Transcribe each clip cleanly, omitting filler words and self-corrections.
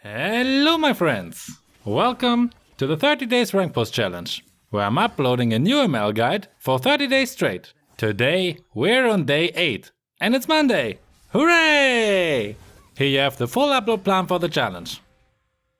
Hello my friends! Welcome to the 30 days rank post challenge, where I'm uploading a new ML guide for 30 days straight. Today we're on day 8 and it's Monday! Hooray! Here you have the full upload plan for the challenge.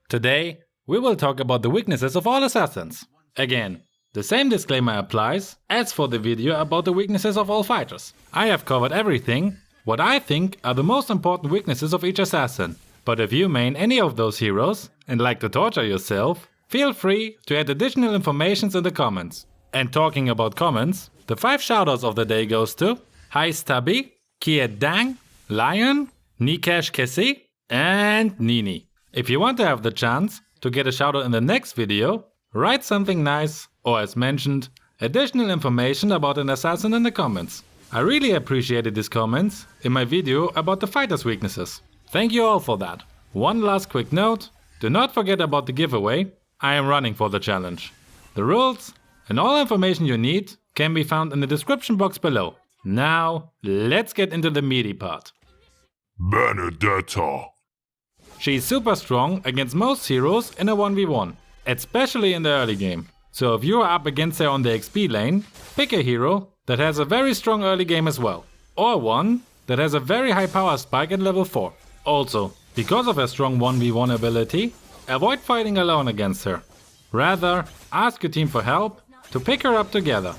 Today we will talk about the weaknesses of all assassins. Again, the same disclaimer applies as for the video about the weaknesses of all fighters. I have covered everything what I think are the most important weaknesses of each assassin. But if you main any of those heroes and like to torture yourself, feel free to add additional informations in the comments. And talking about comments, the 5 shoutouts of the day goes to Hi Stubby, Kiet Dang, Lion, Nikesh Kessi and Nini. If you want to have the chance to get a shoutout in the next video, write something nice or as mentioned, additional information about an assassin in the comments. I really appreciated these comments in my video about the fighters' weaknesses. Thank you all for that. One last quick note, do not forget about the giveaway. I am running for the challenge. The rules and all information you need can be found in the description box below. Now, let's get into the meaty part. Bernadette. She's super strong against most heroes in a 1v1, especially in the early game. So if you are up against her on the XP lane, pick a hero that has a very strong early game as well. Or one that has a very high power spike at level 4. Also, because of her strong 1v1 ability, avoid fighting alone against her. Rather, ask your team for help to pick her up together.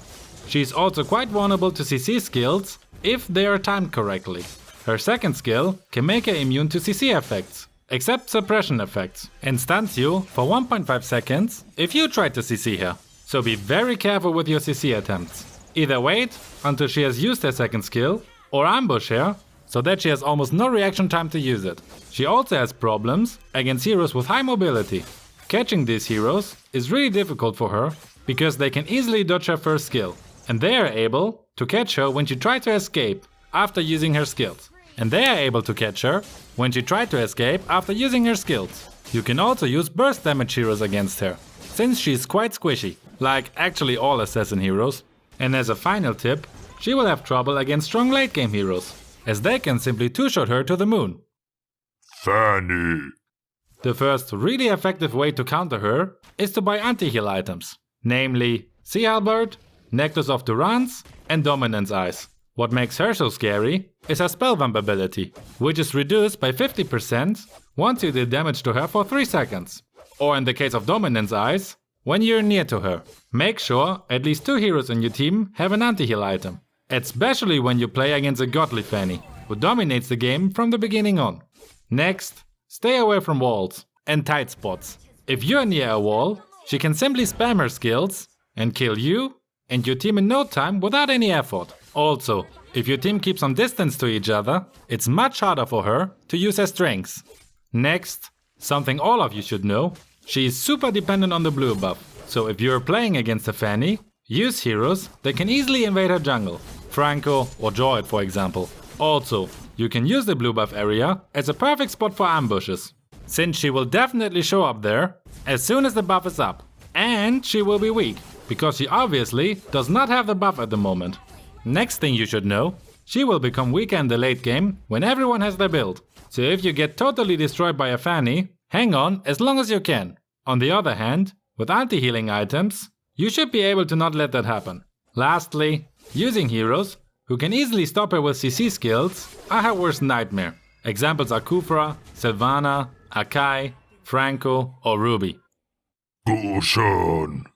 She's also quite vulnerable to CC skills if they are timed correctly. Her second skill can make her immune to CC effects, except suppression effects, and stuns you for 1.5 seconds if you try to CC her. So be very careful with your CC attempts. Either wait until she has used her second skill, or ambush her so that she has almost no reaction time to use it. She also has problems against heroes with high mobility. Catching these heroes is really difficult for her because they can easily dodge her first skill, and they are able to catch her when she tries to escape after using her skills. And they are able to catch her when she tried to escape after using her skills. You can also use burst damage heroes against her, since she is quite squishy, like actually all assassin heroes. And as a final tip, she will have trouble against strong late game heroes, as they can simply two-shot her to the moon. Fanny. The first really effective way to counter her is to buy anti-heal items, namely Sea Halberd, Necklace of Durance and Dominance Eyes. What makes her so scary is her spellvamp ability, which is reduced by 50% once you deal damage to her for 3 seconds. Or in the case of Dominance Eyes, when you're near to her. Make sure at least 2 heroes in your team have an anti-heal item. Especially when you play against a godly Fanny, who dominates the game from the beginning on. Next, stay away from walls and tight spots. If you're near a wall, she can simply spam her skills and kill you and your team in no time without any effort. Also, if your team keeps some distance to each other, it's much harder for her to use her strengths. Next, something all of you should know, she is super dependent on the blue buff. So if you're playing against a Fanny, use heroes that can easily invade her jungle. Franco or Droid for example. Also, you can use the blue buff area as a perfect spot for ambushes, since she will definitely show up there as soon as the buff is up. And she will be weak, because she obviously does not have the buff at the moment. Next thing you should know, she will become weaker in the late game when everyone has their build. So if you get totally destroyed by a Fanny, hang on as long as you can. On the other hand, with anti-healing items, you should be able to not let that happen. Lastly, using heroes who can easily stop her with CC skills are her worst nightmare. Examples are Kufra, Sylvana, Akai, Franco or Ruby. Caution.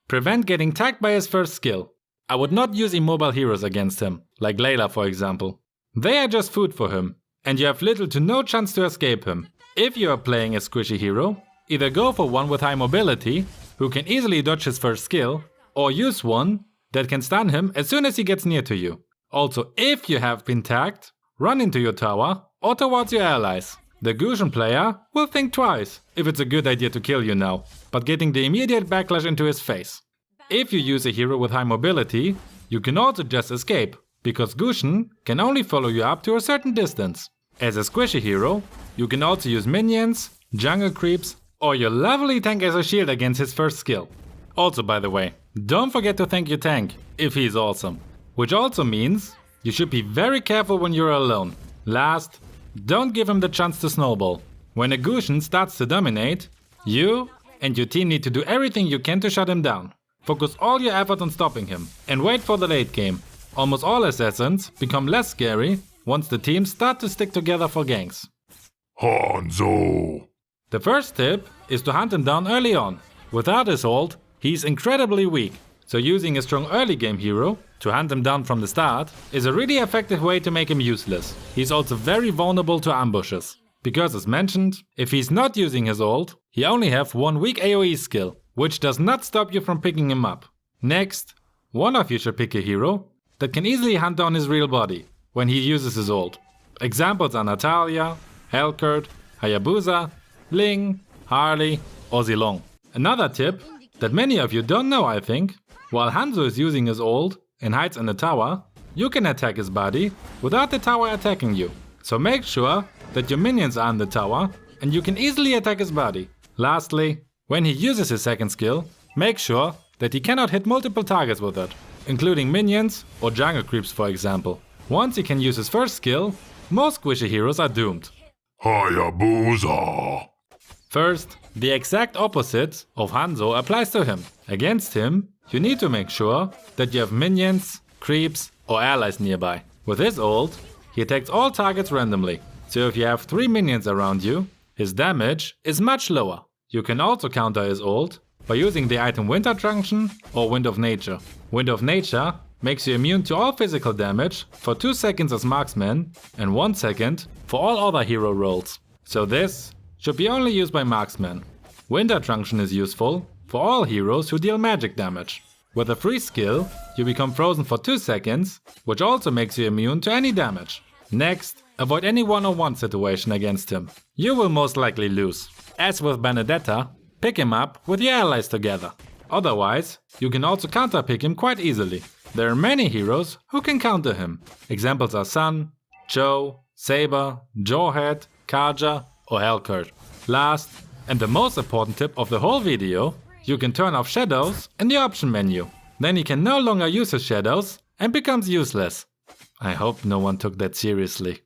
Prevent getting tagged by his first skill. I would not use immobile heroes against him, like Layla for example. They are just food for him, and you have little to no chance to escape him. If you are playing a squishy hero, either go for one with high mobility, who can easily dodge his first skill, or use one that can stun him as soon as he gets near to you. Also, if you have been tagged, run into your tower or towards your allies. The Gushan player will think twice if it's a good idea to kill you now, but getting the immediate backlash into his face. If you use a hero with high mobility, you can also just escape, because Gushan can only follow you up to a certain distance. As a squishy hero, you can also use minions, jungle creeps, or your lovely tank as a shield against his first skill. Also by the way, don't forget to thank your tank, if he is awesome. Which also means you should be very careful when you're alone. Last, don't give him the chance to snowball. When a Gusion starts to dominate, you and your team need to do everything you can to shut him down. Focus all your effort on stopping him and wait for the late game. Almost all assassins become less scary once the teams start to stick together for ganks. Hanzo. The first tip is to hunt him down early on. Without his ult, he's incredibly weak, so using a strong early game hero to hunt him down from the start is a really effective way to make him useless. He's also very vulnerable to ambushes, because as mentioned, if he's not using his ult, he only have one weak AoE skill, which does not stop you from picking him up. Next, one of you should pick a hero that can easily hunt down his real body when he uses his ult. Examples are Natalia, Helkert, Hayabusa, Ling, Harley, or Zilong. Another tip that many of you don't know, I think, while Hanzo is using his ult and hides in the tower, you can attack his body without the tower attacking you. So make sure that your minions are in the tower and you can easily attack his body. Lastly, when he uses his second skill, make sure that he cannot hit multiple targets with it, including minions or jungle creeps for example. Once he can use his first skill, most squishy heroes are doomed. Hayabusa. First, the exact opposite of Hanzo applies to him. Against him, you need to make sure that you have minions, creeps or allies nearby. With his ult, he attacks all targets randomly. So if you have 3 minions around you, his damage is much lower. You can also counter his ult by using the item Winter Truncheon or Wind of Nature. Wind of Nature makes you immune to all physical damage for 2 seconds as marksman and 1 second for all other hero roles. So this should be only used by marksmen. Winter Truncheon is useful for all heroes who deal magic damage. With a free skill, you become frozen for 2 seconds, which also makes you immune to any damage. Next, avoid any one-on-one situation against him. You will most likely lose. As with Bernadette, pick him up with your allies together. Otherwise, you can also counter-pick him quite easily. There are many heroes who can counter him. Examples are Sun, Joe, Saber, Jawhead, Karja or Helkert. Last, and the most important tip of the whole video, you can turn off shadows in the option menu. Then he can no longer use his shadows and becomes useless. I hope no one took that seriously.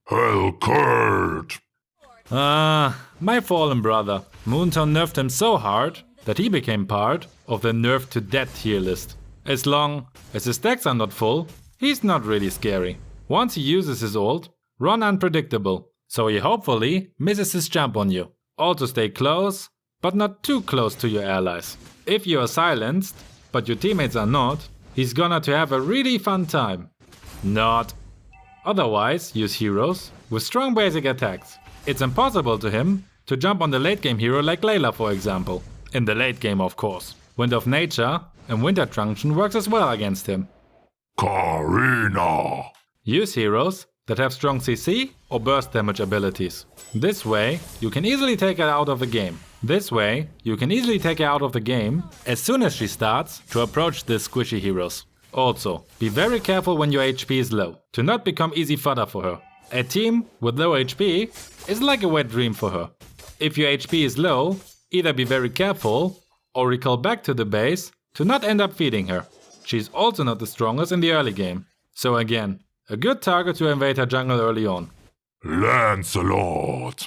Helkert. My fallen brother. Moonto nerfed him so hard that he became part of the nerf to death tier list. As long as his stacks are not full, he's not really scary. Once he uses his ult, run unpredictable, so he hopefully misses his jump on you. Also stay close, but not too close to your allies. If you are silenced, but your teammates are not, he's gonna to have a really fun time. Not. Otherwise, use heroes with strong basic attacks. It's impossible to him to jump on the late game hero like Layla for example. In the late game of course. Wind of Nature and Winter Truncheon works as well against him. Karina. Use heroes that have strong CC or burst damage abilities. This way, you can easily take her out of the game. As soon as she starts to approach these squishy heroes. Also, be very careful when your HP is low, to not become easy fodder for her. A team with low HP is like a wet dream for her. If your HP is low, either be very careful or recall back to the base to not end up feeding her. She's also not the strongest in the early game. So again, a good target to invade her jungle early on. Lancelot.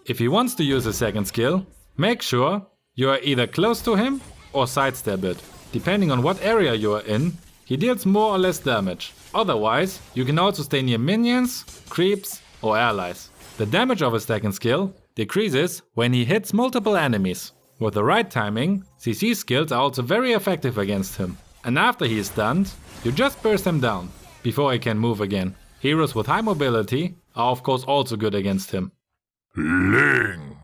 If he wants to use a second skill, make sure you are either close to him or sidestep it. Depending on what area you are in, he deals more or less damage. Otherwise, you can also stay near minions, creeps or allies. The damage of his second skill decreases when he hits multiple enemies. With the right timing, CC skills are also very effective against him. And after he is stunned, you just burst him down, before he can move again. Heroes with high mobility are of course also good against him. Ling.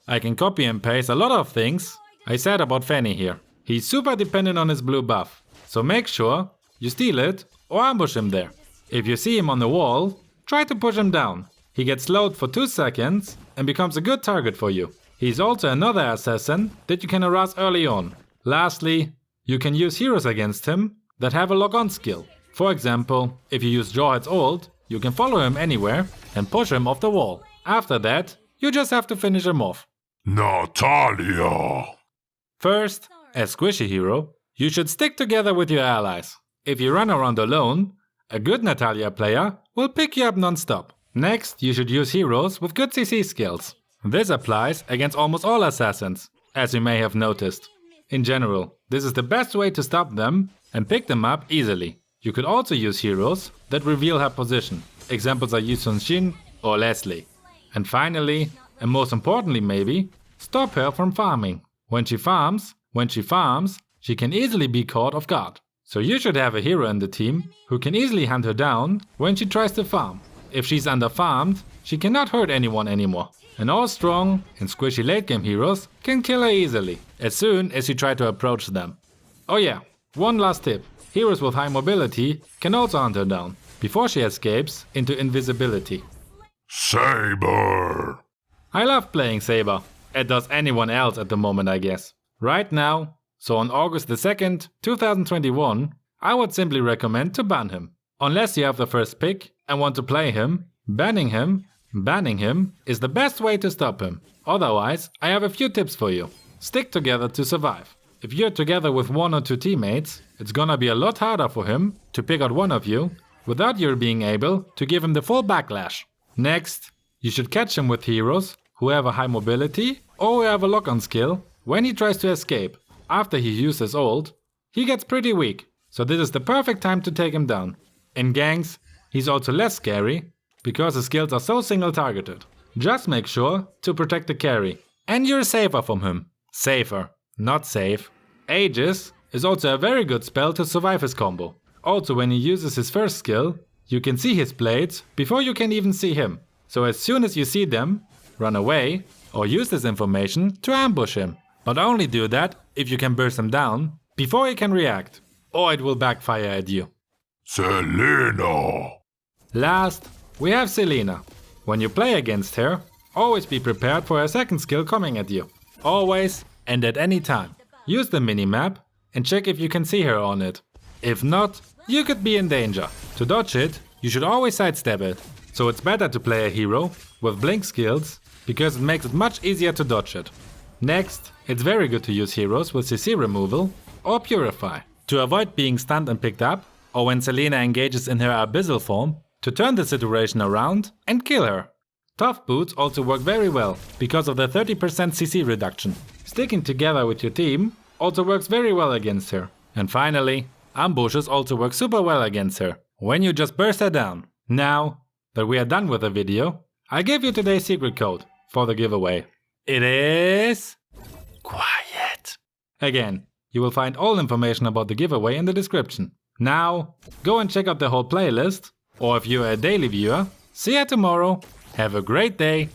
I can copy and paste a lot of things I said about Fanny here. He's super dependent on his blue buff, so make sure you steal it or ambush him there. If you see him on the wall, try to push him down. He gets slowed for 2 seconds and becomes a good target for you. He's also another assassin that you can harass early on. Lastly, you can use heroes against him that have a lock-on skill. For example, if you use Jawhead's ult, you can follow him anywhere and push him off the wall. After that, you just have to finish him off. Natalia. First, as squishy hero, you should stick together with your allies. If you run around alone, a good Natalia player will pick you up non-stop. Next, you should use heroes with good CC skills. This applies against almost all assassins, as you may have noticed. In general, this is the best way to stop them and pick them up easily. You could also use heroes that reveal her position. Examples are Yusun Shin or Leslie. And finally, and most importantly maybe, stop her from farming. When she farms, she can easily be caught off guard. So you should have a hero in the team who can easily hunt her down when she tries to farm. If she's underfarmed, she cannot hurt anyone anymore. And all strong and squishy late game heroes can kill her easily, as soon as you try to approach them. Oh yeah, one last tip. Heroes with high mobility can also hunt her down, before she escapes into invisibility. Saber! I love playing Saber, as does anyone else at the moment I guess. Right now, so on August the 2nd, 2021, I would simply recommend to ban him. Unless you have the first pick and want to play him, banning him is the best way to stop him. Otherwise, I have a few tips for you. Stick together to survive. If you're together with one or two teammates, it's gonna be a lot harder for him to pick out one of you without you being able to give him the full backlash. Next, you should catch him with heroes who have a high mobility or who have a lock-on skill. When he tries to escape after he uses ult, he gets pretty weak, so this is the perfect time to take him down. In ganks, he's also less scary because his skills are so single targeted. Just make sure to protect the carry and you're safer from him. Safer, not safe. Aegis is also a very good spell to survive his combo. Also when he uses his first skill, you can see his blades before you can even see him. So as soon as you see them, run away or use this information to ambush him. But only do that if you can burst him down before he can react, or it will backfire at you. Selena! Last, we have Selena. When you play against her, always be prepared for her second skill coming at you. Always and at any time. Use the minimap and check if you can see her on it. If not, you could be in danger. To dodge it, you should always sidestep it. So it's better to play a hero with blink skills because it makes it much easier to dodge it. Next, it's very good to use heroes with CC removal or purify to avoid being stunned and picked up, or when Selena engages in her abyssal form, to turn the situation around and kill her. Tough boots also work very well because of the 30% CC reduction. Sticking together with your team also works very well against her. And finally, ambushes also work super well against her, when you just burst her down. Now that we are done with the video, I'll give you today's secret code for the giveaway. It is... quiet. Again, you will find all information about the giveaway in the description. Now, go and check out the whole playlist, or if you're a daily viewer, see you tomorrow. Have a great day.